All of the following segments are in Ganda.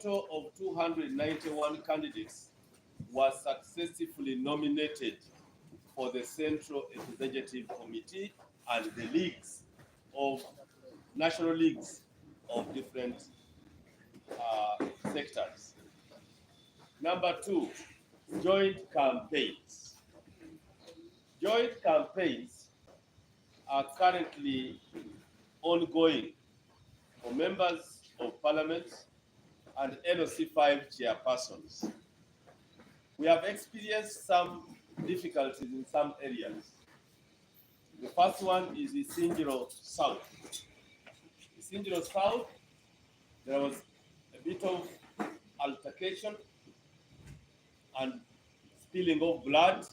total of 291 candidates were successfully nominated for the Central Executive Committee and the leagues of national leagues of different sectors. Number 2, joint campaigns. Joint campaigns are currently ongoing for members of parliament and LOC 5 chairpersons. We have experienced some difficulties in some areas. The first one is the Isingiro South. Isingiro South, there was a bit of altercation and spilling of blood.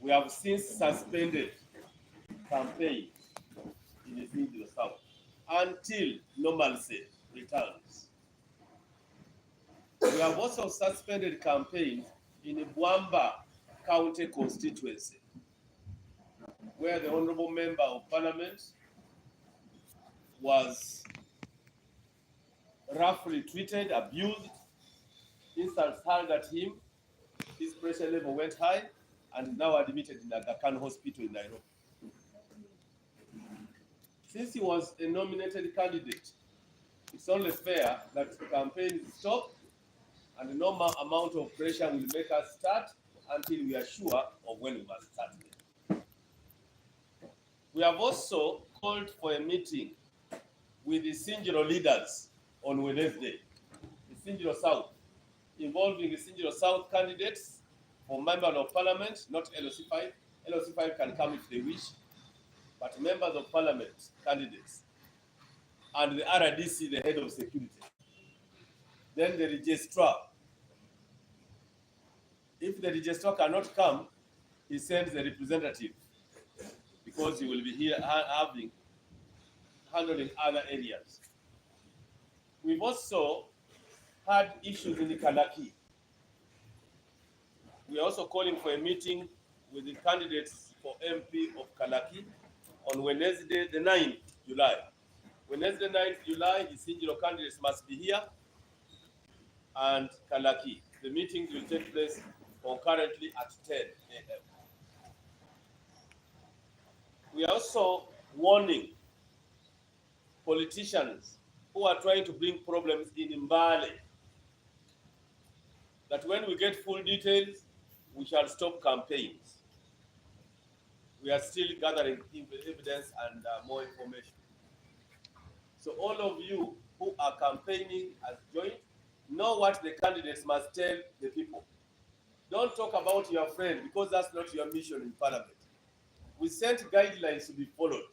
We have since suspended campaigns in Isingiro South until normalcy returns. We have also suspended campaigns in Bwamba County constituency, where the Honorable Member of Parliament was roughly treated, abused, insults hurled at him. His pressure level went high and is now admitted in Aga Khan Hospital in Nairobi. Since he was a nominated candidate, it's only fair that the campaign is stopped and the normal amount of pressure will make us start until we are sure of when we must start them. We have also called for a meeting with the Isingiro leaders on Wednesday, Isingiro South, involving Isingiro South candidates for members of parliament, not LOC 5. LOC 5 can come if they wish, but members of parliament candidates, and the RDC, the head of security. Then the registrar. If the registrar cannot come, he sends a representative because he will be here handling other areas. We've also had issues in the Kalaki. We are also calling for a meeting with the candidates for MP of Kalaki on Wednesday, the 9th July. Wednesday, 9th July, the Isingiro candidates must be here, and Kalaki. The meetings will take place concurrently at 10 a.m. We are also warning politicians who are trying to bring problems in Mbale that when we get full details, we shall stop campaigns. We are still gathering evidence and more information. So all of you who are campaigning as joint, know what the candidates must tell the people. Don't talk about your friend because that's not your mission in parliament. We sent guidelines to be followed.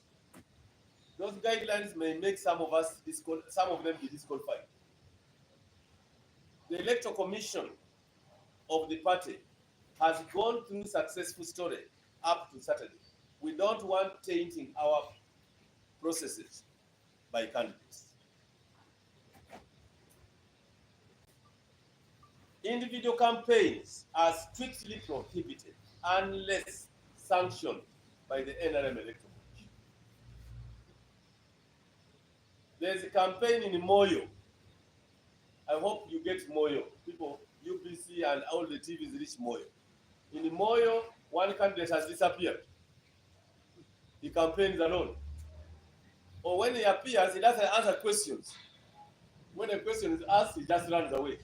Those guidelines may make some of them be disqualified. The Electoral Commission of the party has gone through successful story up to Saturday. We don't want tainting our processes by candidates. Individual campaigns are strictly prohibited unless sanctioned by the NRM Electoral Commission. There's a campaign in Moyo. I hope you get Moyo. People, UBC and all the TVs reach Moyo. In Moyo, one candidate has disappeared. He campaigns alone. Or when he appears, he doesn't answer questions. When a question is asked, he just runs away.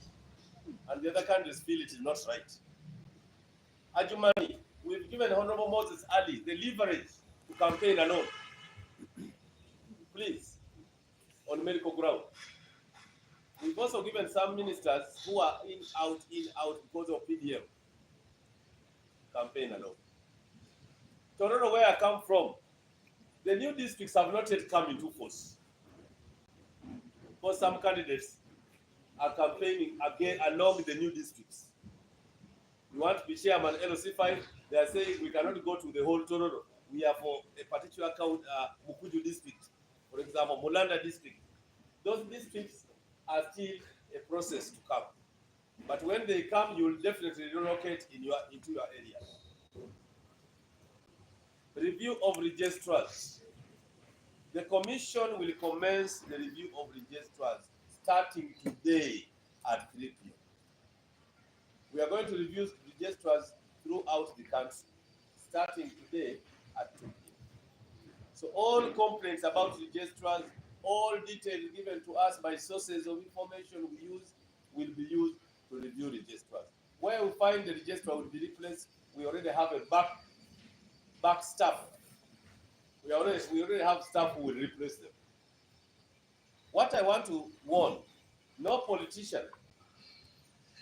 And the other candidates feel it is not right. Ajumani, we've given Honorable Moses Ali the leverage to campaign alone. Please, on medical ground. We've also given some ministers who are in, out because of PDM. Campaign alone. Tororo, where I come from, the new districts have not yet come into force. Because some candidates are campaigning again along the new districts. We want to be chairman LOC 5. They are saying we cannot go to the whole Tororo. We are for a particular count, Mukuju district, for example, Mulanda district. Those districts are still a process to come. But when they come, you will definitely relocate into your area. Review of registrars. The commission will commence the review of registrars starting today, at 3 p.m. We are going to review registrars throughout the country, starting today at 2 p.m. So all complaints about registrars, all details given to us by sources of information we use, will be used to review registrars. Where we find the registrar will be replaced, we already have a back staff. We already have staff who will replace them. What I want to warn, no politician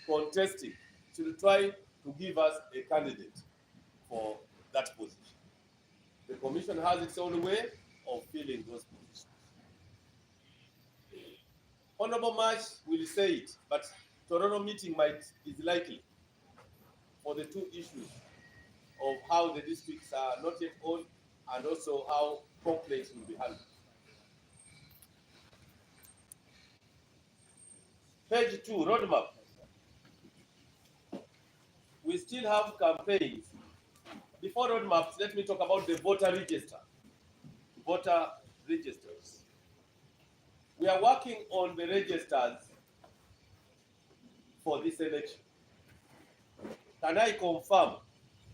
contesting should try to give us a candidate for that position. The commission has its own way of filling those positions. Honorable March will say it, but Toronto meeting is likely for the two issues of how the districts are not yet owned and also how complaints will be handled. Page 2, roadmap. We still have campaigns. Before roadmaps, let me talk about the voter register. Voter registers. We are working on the registers for this election. Can I confirm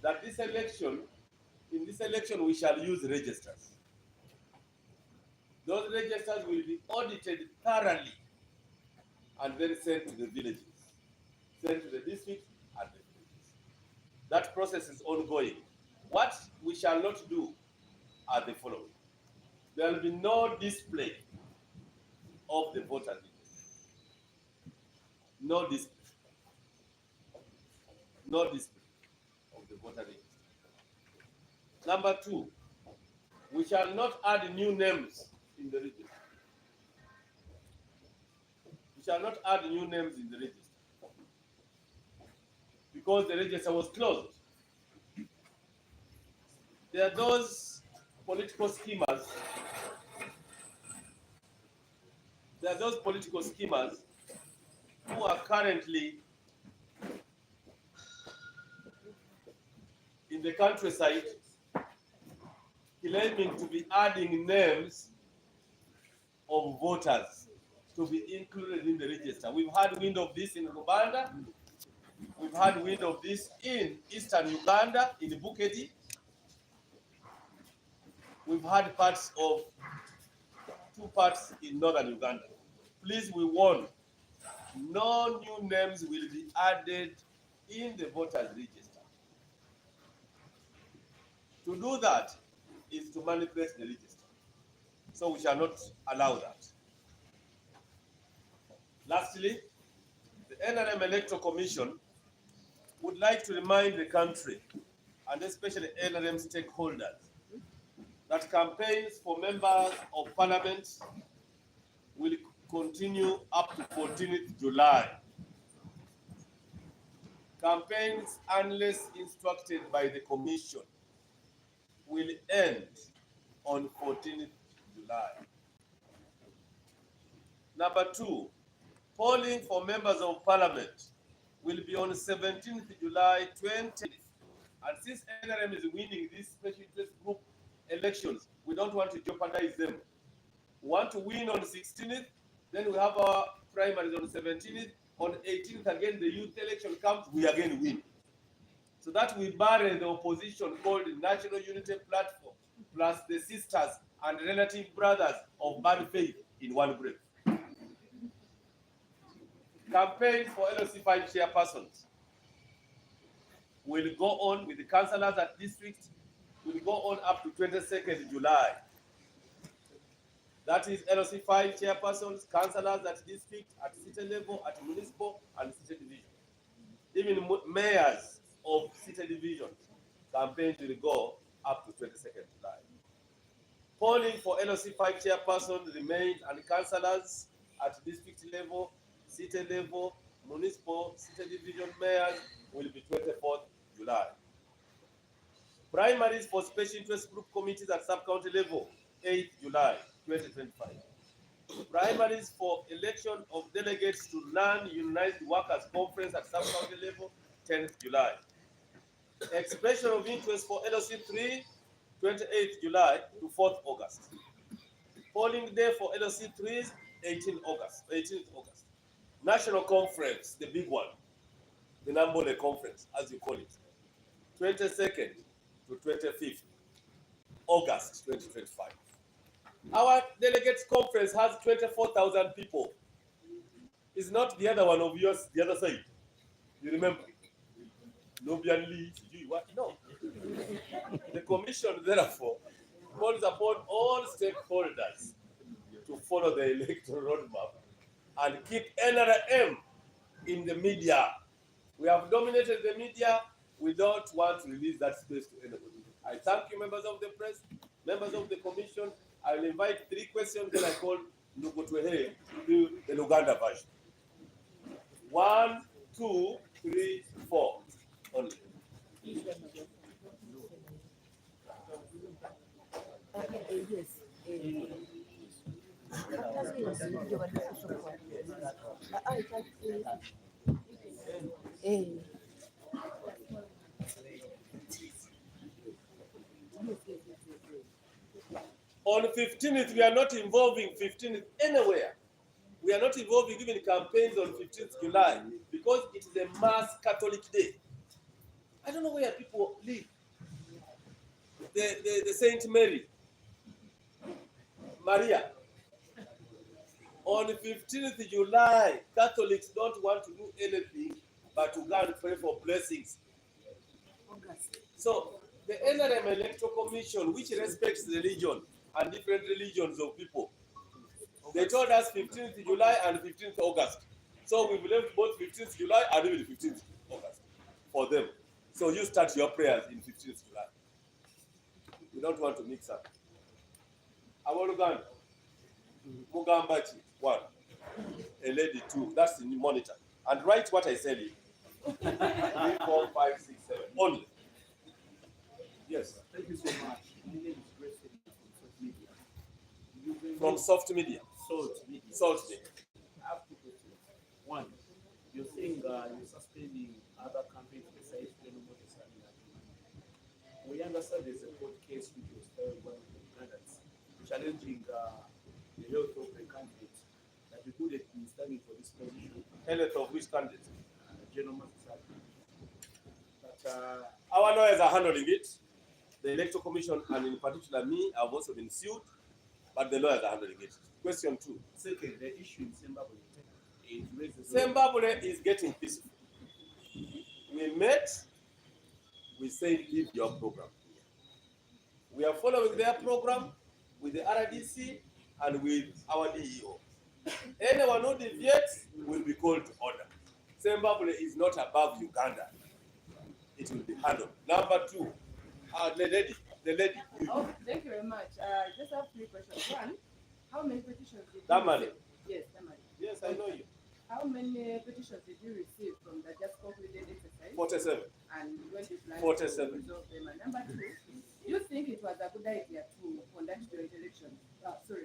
that in this election, we shall use registers? Those registers will be audited thoroughly and then sent to the villages, sent to the district and the villages. That process is ongoing. What we shall not do are the following. There will be no display of the voter register. No display. No display of the voter register. Number 2, we shall not add new names in the register. We shall not add new names in the register because the register was closed. There are those political schemers. There are those political schemers who are currently in the countryside claiming to be adding names of voters to be included in the register. We've had wind of this in Rwanda. We've had wind of this in eastern Uganda, in Bukedi. We've had two parts in northern Uganda. Please, we warn, no new names will be added in the voters register. To do that is to manipulate the register. So we shall not allow that. Lastly, the NRM Electoral Commission would like to remind the country, and especially NRM stakeholders, that campaigns for members of parliament will continue up to 14th July. Campaigns, unless instructed by the commission, will end on 14th July. Number 2, polling for members of parliament will be on 17th July 2020. And since NRM is winning these special interest group elections, we don't want to jeopardize them. We want to win on 16th, then we have our primaries on 17th. On 18th, again, the youth election comes, we again win. So that we bury the opposition called the National Unity Platform, plus the sisters and relative brothers of bad faith in one breath. Campaign for LOC5 chairpersons will go on with the councillors at district, will go on up to 22nd July. That is LOC5 chairpersons, councillors at district, at city level, at municipal, and city division. Even mayors of city divisions, campaigns will go up to 22nd July. Polling for LOC5 chairpersons remains, and councillors at district level, city level, municipal, city division mayors will be 24th July. Primaries for special interest group committees at sub-county level, 8th July 2025. Primaries for election of delegates to non-unionized workers conference at sub-county level, 10th July. Expression of interest for LOC3, 28th July to 4th August. Polling day for LOC3s, 18th August. national conference, the big one, the Nambole conference, as you call it, 22nd to 25th August 2025. Our delegates conference has 24,000 people. It's not the other one of yours, the other side. You remember? Nubian Lee, no. The commission, therefore, calls upon all stakeholders to follow the electoral roadmap and keep NRM in the media. We have dominated the media. We don't want to release that space to anybody. I thank you, members of the press, members of the commission. I will invite 3 questions, then I call Nugutwehe to do the Luganda version. 1, 2, 3, 4. Only. On 15th, we are not involving 15th anywhere. We are not involving even campaigns on 15th July because it is a mass Catholic day. I don't know where people live. The Saint Mary, Maria. On 15th July, Catholics don't want to do anything but to go and pray for blessings. So the NRM Electoral Commission, which respects religion and different religions of people, they told us 15th July and 15th August. So we left both 15th July and even 15th August for them. So you start your prayers in 15th July. We don't want to mix up. Awoluganda, Mugambachi, 1. A lady, 2. That's the monitor. And write what I said. 3, 4, 5, 6, 7. Only. Yes. Thank you so much. From soft media. Salt media. Salt media. I have 2 questions. 1, you're saying you're suspending other campaigns besides the we understand there's a court case which was filed by the candidates challenging the health of the candidates that we could have been standing for this position. Health of which candidate? General Massachi. But our lawyers are handling it. The Electoral Commission and in particular me have also been sued, but the lawyers are handling it. Question 2. Second, the issue in Zimbabwe. Zimbabwe is getting peaceful. We met. We say, leave your program. We are following their program with the RDC and with our DEO. Anyone who deviates will be called to order. Zimbabwe is not above Uganda. It will be handled. Number 2, the lady. Oh, thank you very much. Just have 3 questions. 1, how many petitions did you Damali. Yes, Damali. Yes, I know you. How many petitions did you receive from the just concluded exercise? 47. And when you plan 47. to resolve them? And number 2, do you think it was a good idea to conduct joint elections?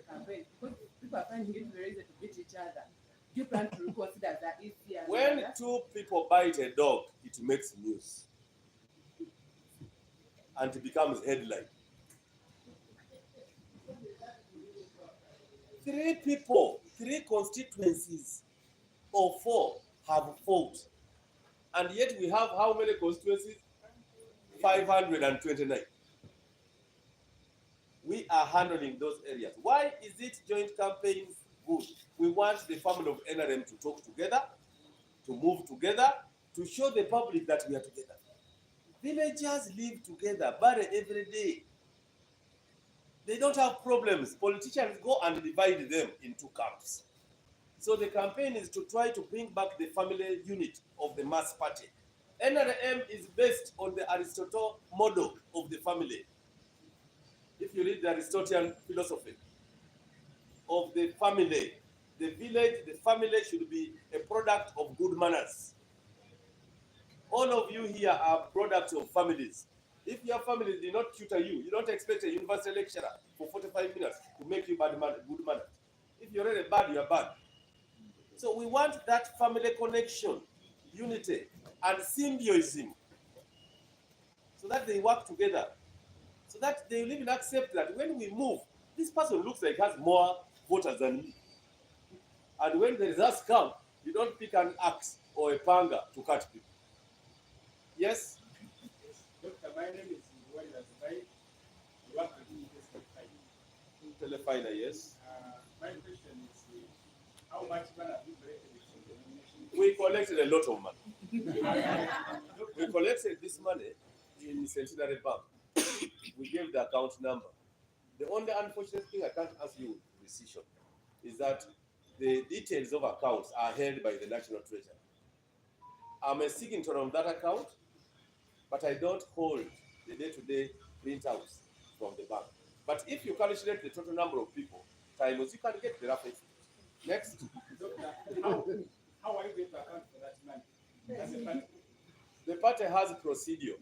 Campaign? Because people are finding it very easy to beat each other. Do you plan to reconsider that easier? When 2 people bite a dog, it makes news. And it becomes headline. 3 people, 3 constituencies or 4 have fought. And yet we have how many constituencies? 529. We are handling those areas. Why is it joint campaigns good? We want the family of NRM to talk together, to move together, to show the public that we are together. Villagers live together, bury every day. They don't have problems. Politicians go and divide them into camps. So the campaign is to try to bring back the family unit of the mass party. NRM is based on the Aristotle model of the family. If you read the Aristotelian philosophy of the family, the village, the family should be a product of good manners. All of you here are products of families. If your family did not tutor you, you don't expect a university lecturer for 45 minutes to make you good manners. If you're already bad, you're bad. So we want that family connection, unity, and symbiosis, so that they work together, so that they will even accept that when we move, this person looks like he has more voters than me. And when the results come, You don't pick an axe or a panga to cut people. Yes? Doctor, my name is Zai. I work at Telefiner, yes. my question is, how much money have you collected from the nomination? We collected a lot of money. We collected this money in Centenary Bank. We gave the account number. The only unfortunate thing I can't ask you with precision is that the details of accounts are held by the National Treasury. I'm a signature on that account, but I don't hold the day-to-day printouts from the bank. But if you calculate the total number of people times, you can get the rough estimate. Next. Doctor, how are you going to account for that money? As a party? The party has a procedure.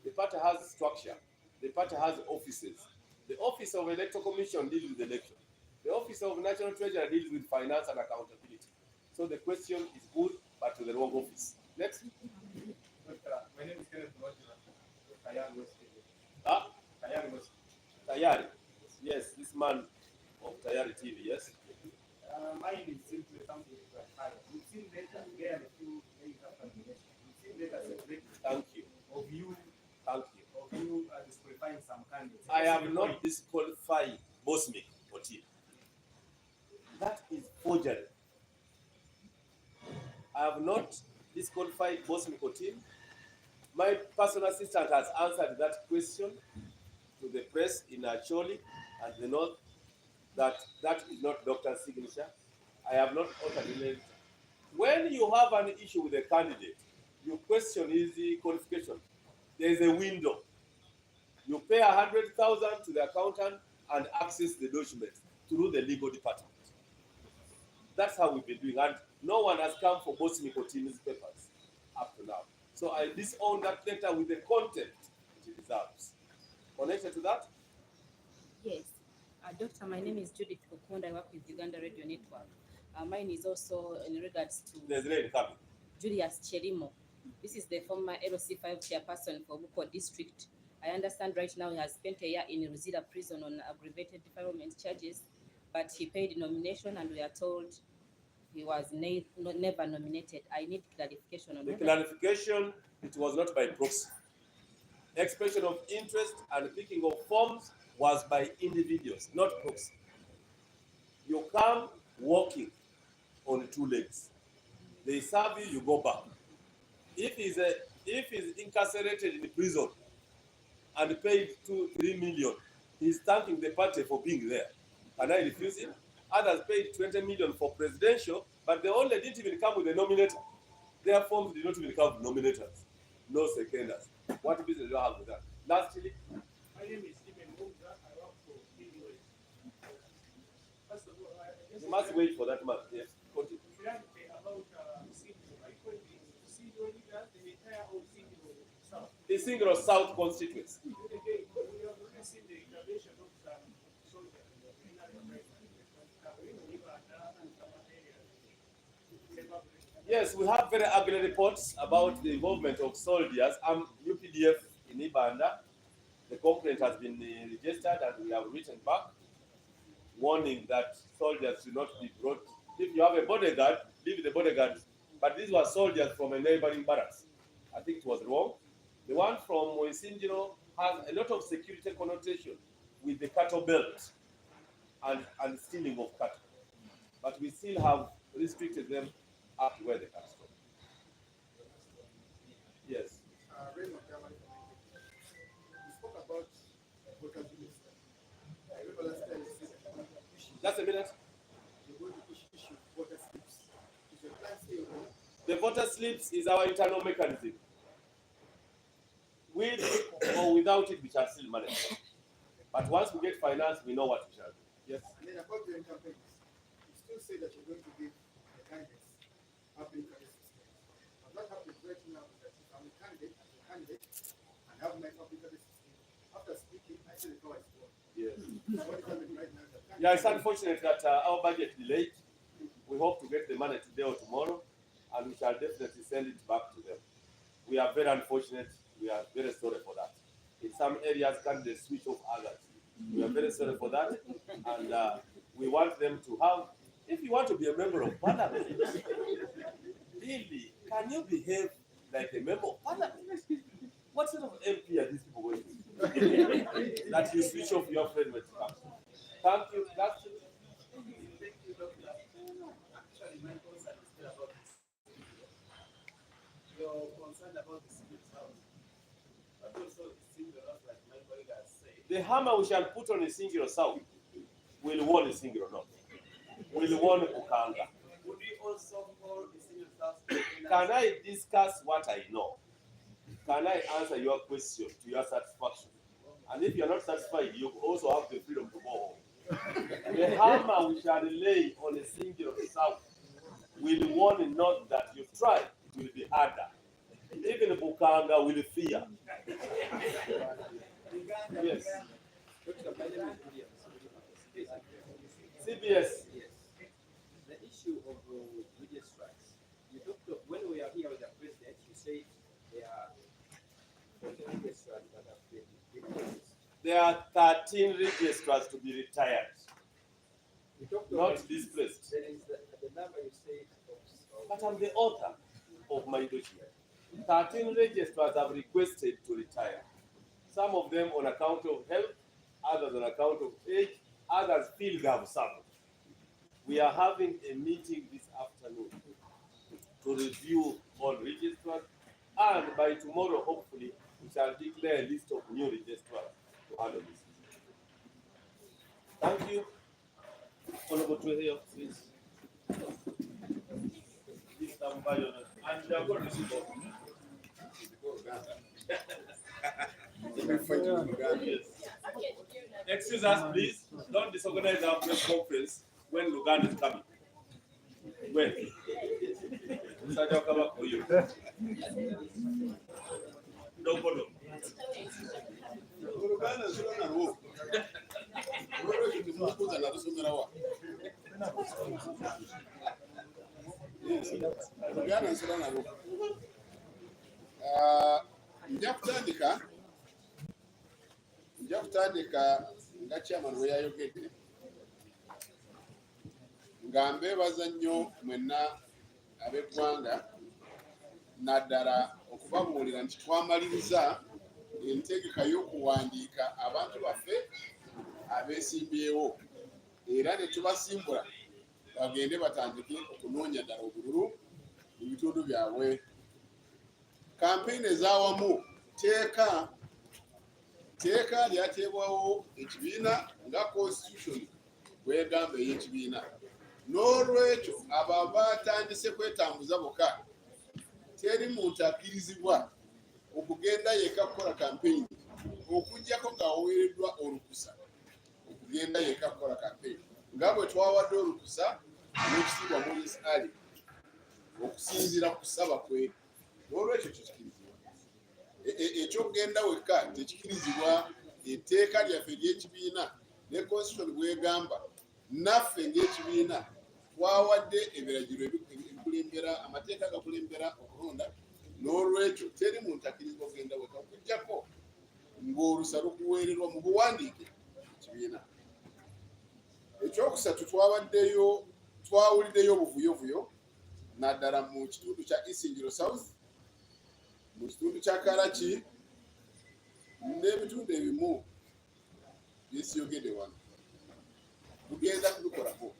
The party has structure. The party has offices. The office of Electoral Commission deals with election. The office of National Treasury deals with finance and accountability. So the question is good, but to the wrong office. Next. My name is Kenneth Tayari West. Tayari West. Tayari. Yes, this man of Tayari TV, yes. Mine is simply something to hire. We've seen later again a few days after the election. We've seen later separate Thank you. of you. Thank you. Of you disqualifying some candidates. I have not disqualified Bosmic for team. That is forgery. I have not disqualified Bosmic for team. My personal assistant has answered that question to the press in Acholi, and they know that that is not doctor's signature. I have not altered it. When you have an issue with a candidate, you question his qualification. There is a window. You pay 100,000 to the accountant and access the documents through the legal department. That's how we've been doing, and no one has come for Bosmic Otini's papers up to now. So I disown that letter with the content it deserves. Connected to that? Yes. Doctor, my name is Judith Okunda. I work with Uganda Radio Network. Mine is also in regards to There's rain coming. Julius Cherimo. This is the former LOC5 chairperson for Buko District. I understand right now he has spent a year in Ruzira prison on aggravated defilement charges, but he paid nomination and we are told he was never nominated. I need clarification on the that. clarification, it was not by proxy. Expression of interest and picking of forms was by individuals, not proxy. You come walking on two legs. They serve you, you go back. If he's incarcerated in prison and paid 2-3 million, he's thanking the party for being there. Can I refuse him? Others paid 20 million for presidential, but they only didn't even come with a nominator. Their forms did not even come with nominators, no seconders. What business do you have with that? Lastly, My name is Stephen Mumza. I work for PDOS. First of all, you must wait for that man. Yes. Continue. about CDO. I call it CDO leaders, the entire of CDO South. The single South constituency. Again, we are witnessing the intervention of some soldiers in the NRM right now. Yes, we have very ugly reports about the involvement of soldiers. UPDF in Ibanda. The complaint has been registered and we have written back, warning that soldiers should not be brought. If you have a bodyguard, leave the bodyguard. But these were soldiers from a neighboring barracks. I think it was wrong. The one from Moisinjiro has a lot of security connotation with the cattle belt and stealing of cattle. But we still have restricted them up to where they can stop. Yes. Raymond, you spoke about voters list. I remember last time you said Just a minute. you're going to issue voter slips. Is your plan still on? The voter slips is our internal mechanism. With or without it, we shall still manage. But once we get finance, we know what we shall do. Yes. And then about your campaigns, you still say that you're going to give the candidates public assistance. But what happens right now is that if I'm a candidate, as a candidate, and have my public assistance, after speaking, I say the power is gone. Yes. So what is happening right now is that Yeah, it's unfortunate that our budget delayed. We hope to get the money today or tomorrow, and we shall definitely send it back to them. We are very unfortunate. We are very sorry for that. In some areas, candidates switch off others. We are very sorry for that, and we want them to have. If you want to be a member of parliament, really, can you behave like a member of parliament? What sort of MP are these people going to? That you switch off your friend when it comes. Thank you. That's it. Thank you, Doctor. Actually, my concern is still about this. You're concerned about the civil house. But also the single house, like my colleague has said. The hammer we shall put on a single south will warn a single north. Will warn Ukanga. Would we also call the single house? Can I discuss what I know? Can I answer your question to your satisfaction? And if you're not satisfied, you also have the freedom to go home. The hammer we shall lay on a single south will warn not that you try, it will be harder. Even Bukanga will fear. Yes. CBS. Yes. The issue of registrars. You talked of, when we are here with the president, you say there are 14 registrars that have been replaced. There are 13 registrars to be retired, You talked not of displaced. there is the number you say But I'm the author of my document. 13 registrars have requested to retire. Some of them on account of health, others on account of age, others feel they have served. We are having a meeting this afternoon to review all registrars, and by tomorrow, hopefully, we shall declare a list of new registrars to handle this. Thank you. Honorable Treasurer, please. This somebody, and we are going to receive all. Yes. Excuse us, please. Don't disorganize our press conference when Luganda is coming. When? Saja kama kwa hiyo. Ndokodo. Luganda sio na roho. Roho ni mkuza na rusomera wa. Luganda sio na roho. Njya kutandika nga chairman we yayogedde nga mbeebaza nnyo mwenna ab'eggwanga naddala okubabuulira nti twamaliriza entegeka y'okuwandiika abantu baffe abeesimbyewo era ne tubasimbula bagende batandike okunoonya ddala obululu mu bitundu byabwe. Kampeyini ez'awamu teeka lyateebwawo ekibiina nga constitution bwegamba ey'ekibiina. N'olwekyo abo batandise kwetambuza bokka teri muntu akkirizibwa okugenda yekka kukola kampeyini okuggyako ng'aweereddwa olukusa okugenda yekka kukola kampeyini nga bwe twawadde olukusa n'ekitiibwa Maurice Ali okusinziira ku kusaba kwe. N'olwekyo tekikirizibwa. Ekyokugenda wekka tekikirizibwa. Etteeka lyaffe ery'ekibiina ne constitution bwegamba naffe ng'ekibiina twawadde ebiragiro ebikulembera amateeka agakulembera okulonda. N'olwekyo teri muntu akkirizibwa okugenda wekka okuggyako ng'olusa lukuweererwa mu buwandiike ekibiina. Ekyokusatu twawuliddeyo obuvuyovuyo naddala mu kitundu kya Isingiro South, mu kitundu kya Karachi n'ebitundu ebimu byesiyogedde wano. Tugenda kubikolako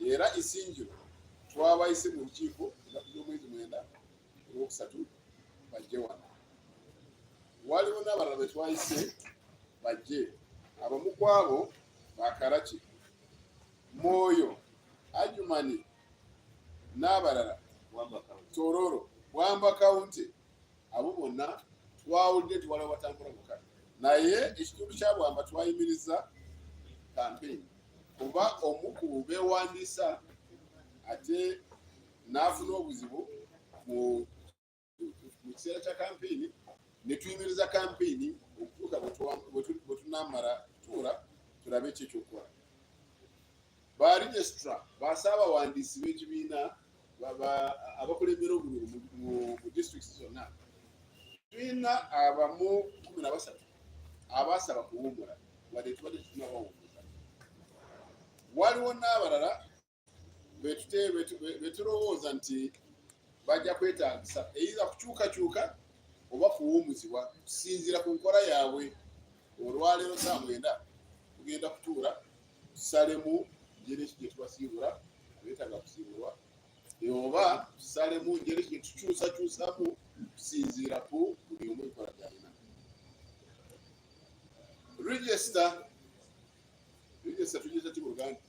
era Isingiro twabayise mu lukiiko olw'omwezi 9 olwokusatu bajje wano. Waliwo n'abalala be twayise bajje. Abamu ku abo ba Karachi, Moyo, Ajumani n'abalala Tororo, Wamba County. Abo bonna twawulidde nti waliwo batambula bokka, naye ekitundu kya Bwamba twayimiriza kampeyini kuba omu ku beewandiisa ate n'afuna obuzibu mu kiseera kya kampeyini ne tuyimiriza kampeyini okutuuka bwe tunaamala tuula tulabe ki ekyokukola. Ba registra basaabawandiisi b'ekibiina abakulembera obululu mu districts zonna. Tulina abamu 13 abasaba kuwummula wadde tubadde tutunabawummuza. Waliwo n'abalala be tulowooza nti bajja kwetaagisa either kukyukakyuka oba kuwummuzibwa kusinziira ku nkola yaabwe. Olwaleero saa 9 tugenda kutuula tusalemu njereki gye tubasiibula beetaaga kusiibulwa, oba tusalemu njereki gye tukyusakyusamu kusinziira ku buli omu enkola gy'alina. Register tugiyita ki mu Luganda?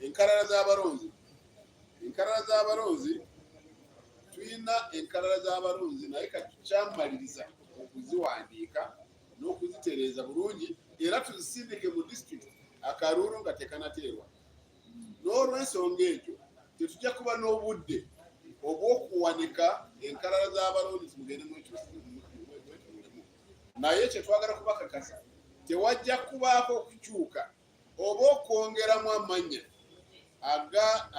Enkalala z'abalonzi. Enkalala z'abalonzi tulina enkalala z'abalonzi naye kati tukyamaliriza okuziwandiika n'okuzitereeza bulungi era tuzisindike mu district akaruuru nga tekanateerwa. N'olw'ensonga ekyo tetujja kuba n'obudde obw'okuwanika enkalala z'abalonzi mugende mwekitulemu. Naye kye twagala kubakakasa tewajja kubaako okukyuka oba okwongeramu amannya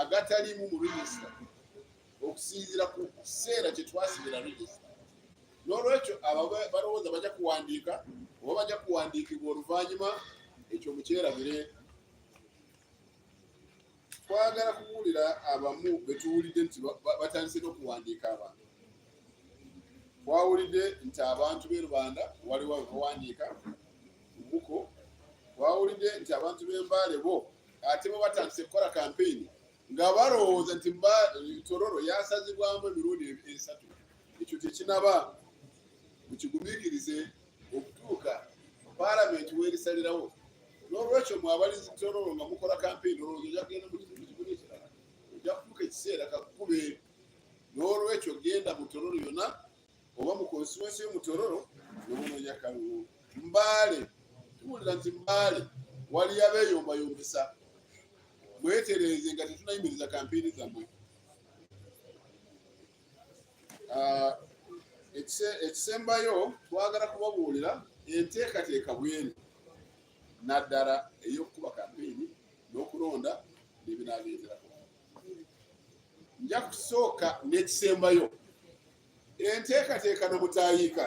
agatalimu mu regisita okusinziira ku kiseera kye twasibira regisita. N'olwekyo balowooza bajja kuwandiika oba bajja kuwandiikibwa oluvannyuma, ekyo mukyerabire. Twagala kubuulira abamu betuwulidde nti batandise n'okuwandiika abantu. Twawulidde nti abantu b'e Rubanda waliwo abawandiika buko. Twawulidde nti abantu b'Embale bo ate bo batandise kukola kampeyini nga balowooza nti Tororo yasazibwamu emirundi 3. Ekyo tekinaba, mukigumiikirize okutuuka paalamenti weerisalirawo. N'olwekyo mwe abalizi Tororo nga mukola kampeyini olowooza ojja kugenda mu kibuga ekirala, ojja kutuuka ekiseera kakukube. N'olwekyo genda mu Tororo yonna oba mu konstituensi y'omu Tororo n'omunoonya kalulu. Mbale tuwulira nti Mbale waliyo abeeyombayombesa, mwetereeze nga tetunayimiriza kampeyini zammwe. Ekisembayo twagala kubabuulira enteekateeka bw'eri naddala ey'okukuba kampeyini n'okulonda n'ebinaagenderako. Nja kusooka n'ekisembayo enteekateeka n'omutaayiika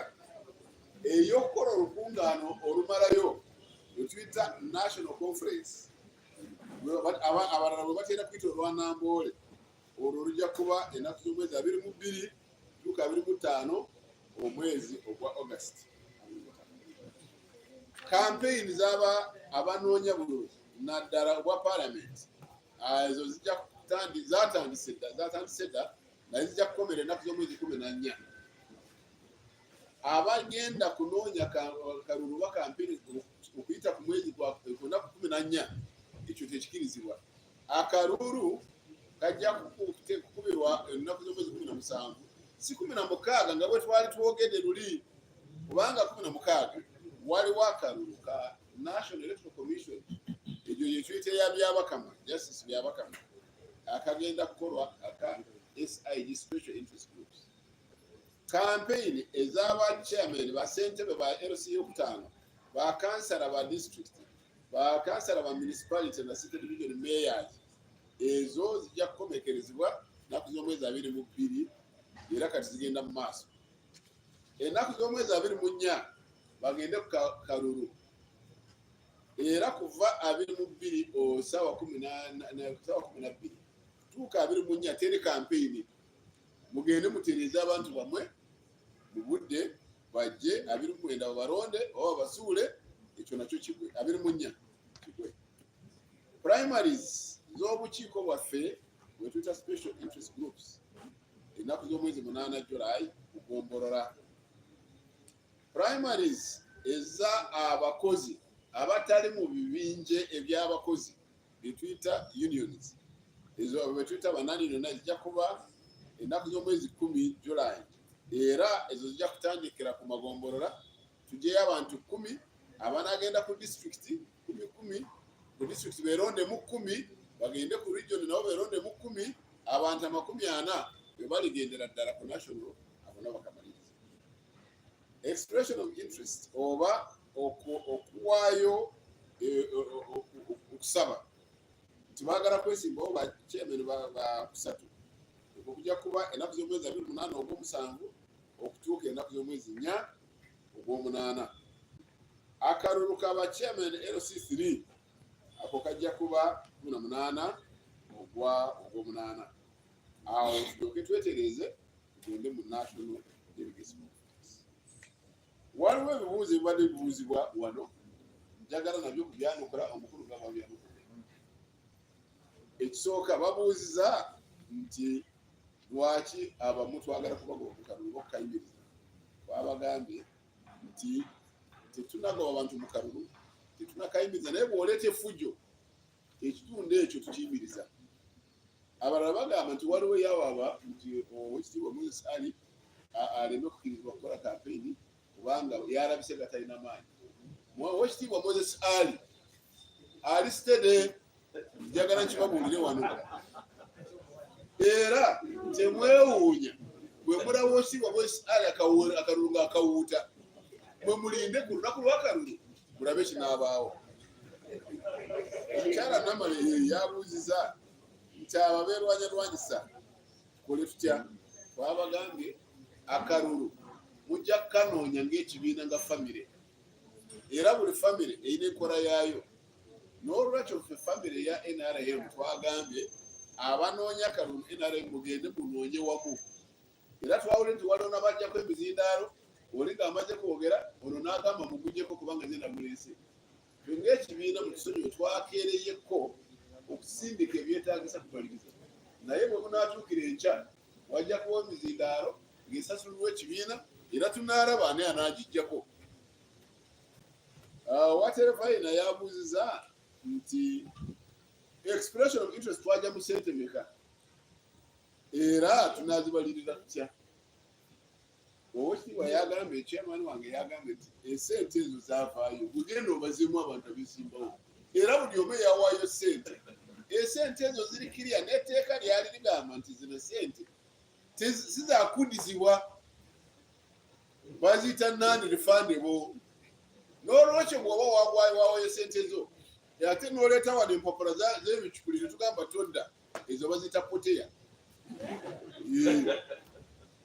ey'okukola olukungaano olumalayo lwe tuyita National Conference. Abalala bwe bateera kuyita olwanamboole, olwo lujja kuba ennaku z'omwezi 22 tuuka 25 omwezi ogwa August. Kampeyini z'aba abanoonya bululu naddala obwa paalamenti ezo zatandise dda naye zijja kukomera ennaku z'omwezi 14. Abagenda kunoonya kalulu ba kampeyini okuyita ku mwezi gwa nnaku 14, ekyo tekikirizibwa. Akalulu kajja kukubirwa ennaku z'omwezi 17, si 16 nga bwe twali twogedde luli, kubanga 16 waliwo akalulu ka National Electoral Commission, ekyo yekiyita eya byabakama, justice byabakama, akagenda kukolwa aka SIG Special Interest Groups. Kampeyini ez'aba chairman ba ssentebe ba LC y'okutaano, ba kansala ba district, ba kansala ba municipality na city division mayors, ezo zijja kukomekerezebwa ennaku z'omwezi 22 era kati zigenda mu maaso. Ennaku z'omwezi 24 bagende ku kalulu era kuva 22 ssaawa 12 tuuka 24 teri kampeyini. Mugende mutereeze abantu bamwe mu budde bajje 29 babalonde oba basuule, ekyo nakyo kigwe. 24 kigwe. Primaries z'obukiiko bwaffe bwe tuyita special interest groups ennaku z'omwezi 8 July kugombolola. Primaries eza abakozi abatali mu bibinje eby'abakozi betuyita unions, ezo betuyita bananirona zijja kuba ennaku z'omwezi 10 July era ezo zijja kutandikira ku magombolola. Tujeyo abantu 10 abanagenda ku district 10 ku district beerondemu 10, bagende ku region nabo beerondemu 10, abantu 40 be baligendera ddala ku national abona bakamaliriza. Expression of interest oba okuwaayo okusaba tibagala kwesimbawo ba chairman ba kusatu, okujja kuba ennaku z'omwezi 28 ogw'omusanvu okutuuka ennaku z'omwezi 4 ogw'omunaana. Akalulu ka ba chairman LC3 ako kajja kuba 18 ogw'omunaana. awo tulyoke twetereze tugende mu national delegation office. Waliwo ebibuuzo ebibadde bibuuzibwa wano, njagala nabyo kubyanukula omukulu nga babyanukula. Ekisooka babuuziza nti lwaki abamu twagala kubagoba mu kalulu okukayimiriza. Babagambye nti tetunagoba abantu mu kalulu, tetunakayimiriza, naye bw'oleeta effujjo ekitundu ekyo tukiyimiriza. Abalala bagamba nti waliwo yawaaba nti Oweekitiibwa Moses Ali aleme okukkirizibwa kukola kampeyini kubanga yalabise nga talina maanyi. Oweekitiibwa Moses Ali sitede, njagala nkibabuulire wano. Era temwewuunya bwe mulaba Oweekitiibwa Moses Ali akalulu ng'akawuuta, mwe mulinde ku lunaku lw'akalulu mulabe kinaabaawo. Omukyala Namale yabuuziza nti ababeerwanyalwanyisa tukole tutya. Twabagambye akalulu mujja kukanoonya ng'ekibiina nga famire, era buli famire erina enkola yaayo. N'olwekyo ffe famire ya NRM twagambye abanoonya akalulu NRM mugende munoonye wamu. Era twawule nti waliwo n'abajjako emizindaalo, oli ng'amaze kwogera ono n'agamba mugugyeko kubanga nze namuleese. Ffe ng'ekibiina mu kisonyiwo twakeereyeko okusindika ebyetaagisa kumaliriza, naye bwe munaatuukira enkya wajja kuba emizindaalo ng'esasulirwa ekibiina era tunaalaba ani anaagijjako. Waterefayina yabuuziza nti expression of interest twajja mu ssente meka era tunaazibalirira tutya. Oweekitiibwa yagambye, chairman wange yagambye nti esente ezo zaavaayo bugenda obazimu abantu abeesimbawo, era buli omu yawaayo ssente. Esente ezo ziri kiriya, n'etteeka lyali ligamba nti zino sente sizakudizibwa, baziyita non-refundable. N'olwekyo bw'oba wawaayo sente ezo ate n'oleeta wano empapula z'ebicukuli tetugamba todda, ezo baziyita poteya.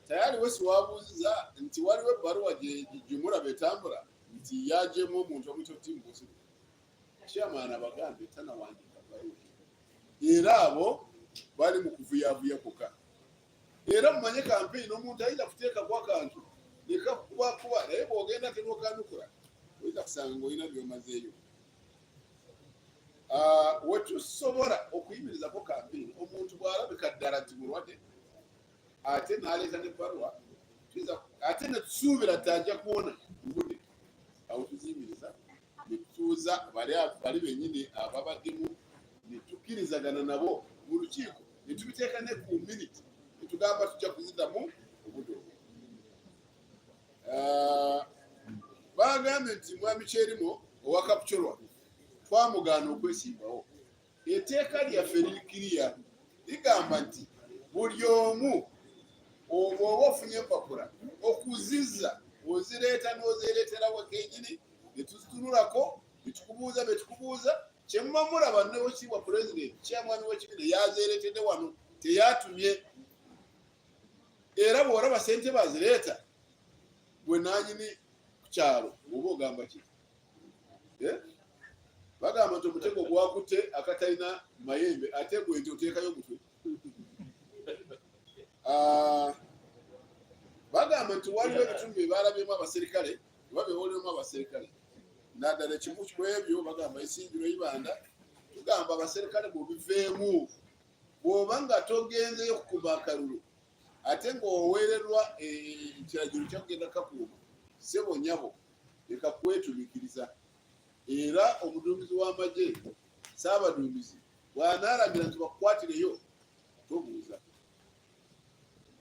Tayari wesi wabuuziza nti waliwo ebbaluwa gye mulaba etambula nti yagyemu omuntu omuyita Timbuzi. Chairman abagambye tanawandiika bbaluwa, era abo bali mu kuvuyavuya kuka. Era mumanye kampeyini omuntu ayinza kuteekako akantu nekakubakuba, naye bw'ogenda tenokanukula oyinza kusanga ng'olina by'omazeeyo. Wetusobola okuyimirizako kampeyini, omuntu bw'alabika ddala nti mulwadde ate n'aleeta n'ebbaluwa, ate ne tusuubira nti ajja kuwona mbudde, awo tuziyimiriza ne tutuuza bali bennyini ababaddemu ne tukkirizagana nabo mu lukiiko ne tubiteeka ne ku miniti ne tugamba tujja kuziddamu obudde obwo. Bagambye nti mwami Kyerimo owa Kapchorwa twamugaana okwesimbawo. Etteeka lyaffe liri kiriya ligamba nti buli omu oba ofunye empapula okuzizza ozireeta n'ozeereeterawo kennyini ne tuzitunulako ne tukubuuza be tukubuuza kye muba mulaba ne Oweekitiibwa Pulezidenti chairman w'ekibiina yazeereetedde wano teyatumye. Era bw'olaba ssente bazireeta gwe nannyini ku kyalo oba ogamba ki? Bagamba nti omutego gwakutte akatalina mayembe ate gwe nti oteekayo mutwe. Bagamba nti waliwo ebitundu bye baalabyemu abaserikale oba bewoolemu abaserikale, naddala ekimu ku ebyo bagamba Isinjiro Ibanda, tugamba abaserikale bw'obiveemu bw'oba nga togenzeyo kukuba akalulu ate ng'oweererwa ekiragiro kyakugenda kakuuma ssebo nnyabo leka kwetumiikiriza. Era omuduumizi w'amagye Ssaabaduumizi bw'anaalagira nti bakukwatireyo tobuuza.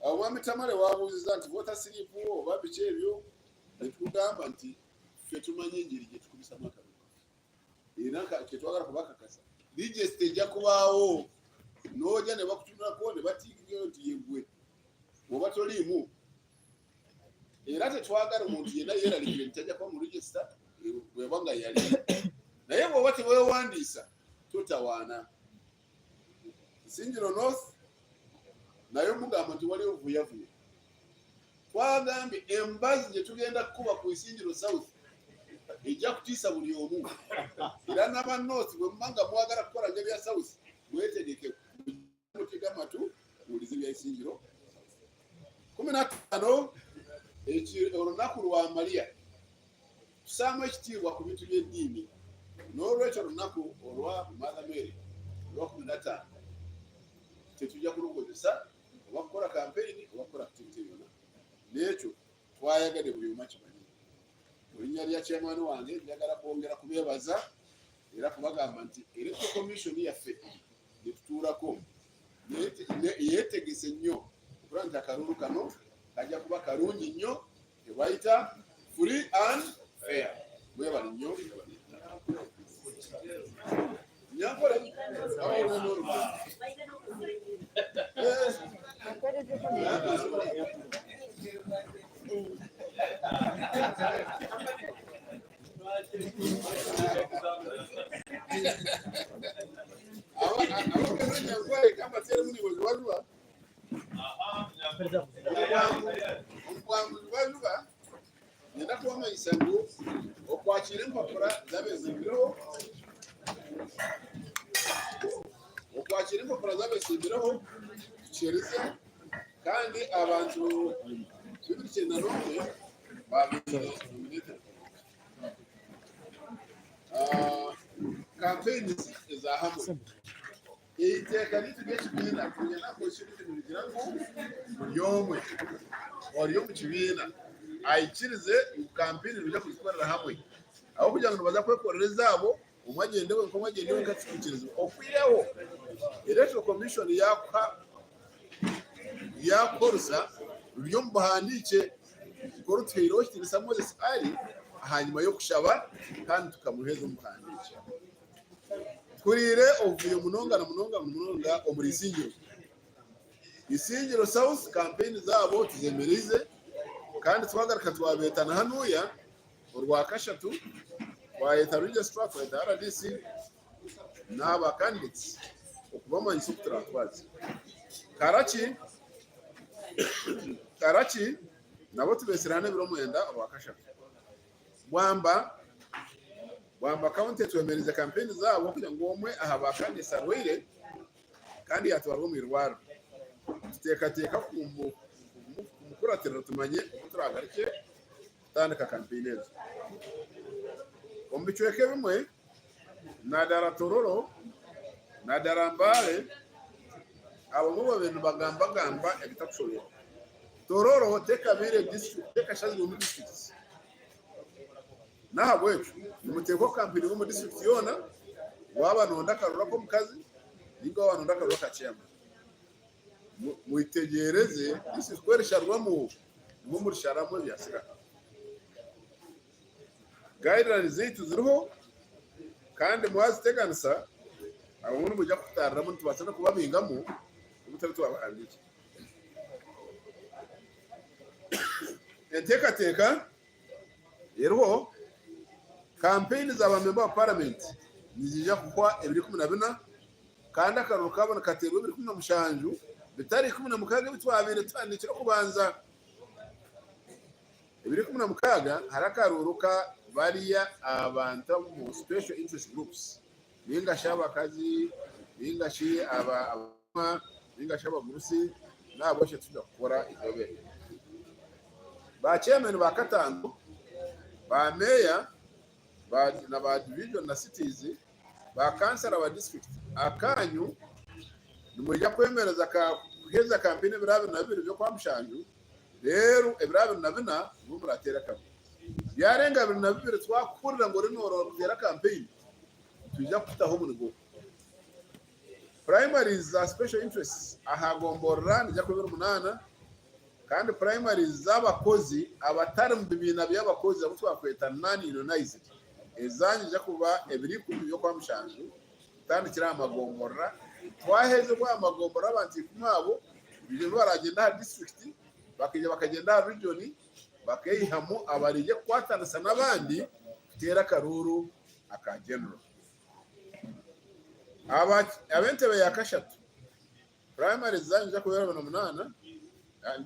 Omwami Tamale wabuuziza nti voter slip oba biki ebyo, ne tugamba nti ffe tumanyi engeri gye tukubisamu akalulu era kyetwagala kubakakasa regisita ejja kubaawo, n'ojja ne bakutunulako ne batiikirirayo nti yeggwe oba toliimu. Era tetwagala omuntu yenna yeeralikire nti ajja kuba mu regisita bw'eba nga yali, naye bw'oba teweewandiisa totawaana. Isinjiro North naye mugamba nti waliwo vuyavuya. Twagambye embazi gye tugenda kukuba ku Isinjiro South ejja kutiisa buli omu, era n'aba North bwe mubanga mwagala kukola ng'ebya South mwetegeke mutega matu kuuliza eby'ensingiro 15 olunaku lwa Mariya tusaamu ekitiibwa ku bintu by'eddiini n'olwekyo olunaku olwa Mother Mary olwa 15 tetujja kulukozesa oba kukola kampeyini oba kukola activity yonna n'ekyo twayagadde buli omu akimanyi mu linnya lya chairman wange njagala kwongera kubeebaza era kubagamba nti electoral commission yaffe netutuulako yeetegese nnyo okulaba nti akalulu kano kajja kuba kalungi nnyo tebayita free and fair. Mwebale nnyo nyankole nenda kubamanyiisa ngu okwakira empapula zabeesimbiraho tukyerize kandi abantu 291 babeere nominated. Campaign za hamwe iteeka lituli ekibiina tulinako ekintu nigira ngu buli omwe oli omu kibiina ayikirize kampeyini lujja kuzikorera hamwe aho kugira ngo baza kwekorereza abo omwe agendewe nko omwe agendewe nkakikirizo okwireho electoral commission yakorusa luli omu buhandiike korutweireho kitirisa Moses Ali hanyuma yo kushaba kandi tukamuheza omu buhandiike kurire ovuyo munonga omuri isingiro south campaign zabo tuzemerize kandi twagaruka twabetana hanuya urwa kashatu twayeta registrar twayeta RDC n'aba candidates okubamanyisa okuturatwaza Karachi nabo tubesirana ebiro 9 urwa kashatu Bwamba county twemerize campaign zabo kugira ngo omwe ahaba kandi sarwire kandi yatwarwa mu irwaro tutekateka kumukuratira tumanye turagarike tandika campaign ezo ombichweke bimwe na dara Tororo na dara Mbale abo mu babintu bagamba ebitakushoboye Tororo tekabire district tekashazi mu district nahabwe umuteko campaign mu district yona waba nonda karura ko mukazi ningo wanonda karura kachema muitegereze isi kweresharwa mu murisharamo byasira guidelines zitu ziriho kandi mwaziteganisa abantu mujya kutarira mu tubasana kubabingamo ubutari twabahandike teka yero campaign za member of parliament nizija kukwa 2014 kandi akaruka kabona katerwa 2015 bitari 16 bitwabire tandikira kubanza 2016 harakaruruka bariya abantu mu special interest groups ninga shaba kazi ninga shi aba ninga shaba gurusi nabo cyo tudakora idobe ba chairman ba katando ba mayor na ba division na cities ba council wa district akanyu nimujya kwemereza kuheza campaign birabe na biro byo kwamushanju rero ebirabe na bina muratera kamwe yarenga biro na biro twakurira ngo rino rutera campaign tujya kutaho munugo primaries za special interests ahagomborra nijya kubira 8 kandi primaries z'abakozi abatari mu bibina by'abakozi abo twakweta non-unionized ezanjija kuba ebiri ku byo kwa mushanju tandikira amagomborra twaheze kwa amagomborra abantu kumabo bije baragenda district bakagenda region bakayihamu abarije kwatanasa nabandi tera karuru aka general abente yakashatu primaries zanjija kubera 8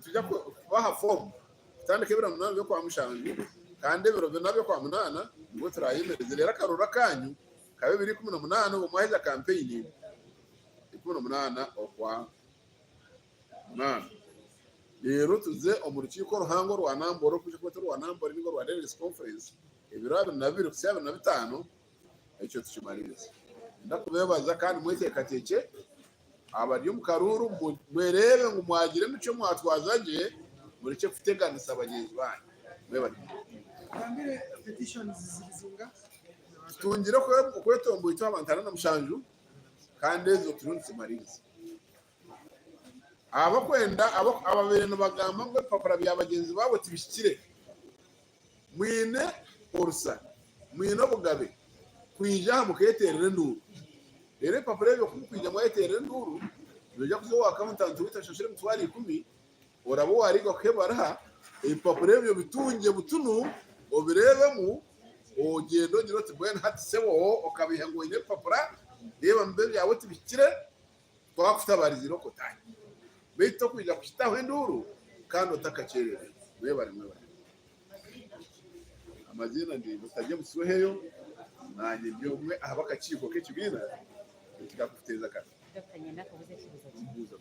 tujya kubaha form tandike bira 8 byo kwa mushanju kandi biro nabyo kwa 8 ngo turayimereze rero akarura kanyu kabe 2018 umwaheza campaign 2018 okwa na rero tuze omurukiko ruhango rwa namboro kuje ko rwa namboro nigo rwa Daily Conference ibiro 2025 icyo tukimaririza ndakubebaza kandi mwese kateke abari mu karuru mwerebe ngo mwagire mico mwatwazaje muri cyo kuteganisa abagenzi banyu mwebari Kambire petitions zilizinga. tungire ko kwetombo ito abantana na mushanju kandi ezo turunsi maririza abakwenda ababere no bagamba ngo papara byabagenzi babo tibishikire mwine urusa mwine bugabe kwija muketerere nduru rero papara byo kwija mweterere nduru byo kuzo wakamutantu witashashire mutwari 10 orabo warigo kebara papara byo bitunge butunu obirebemu ogendo ngiro tibwen hatisebo okabihe ngo ine papara reba mbe byawe tibikire twakutabariza kotanye beto kwija kushitaho nduru kandi utakacerere mwebare amazina ndi mutajye musuheyo nanye byo mwe abakaciko ke kibira kigakufuteza kana Dr. Nyenda kubuze kibuzo.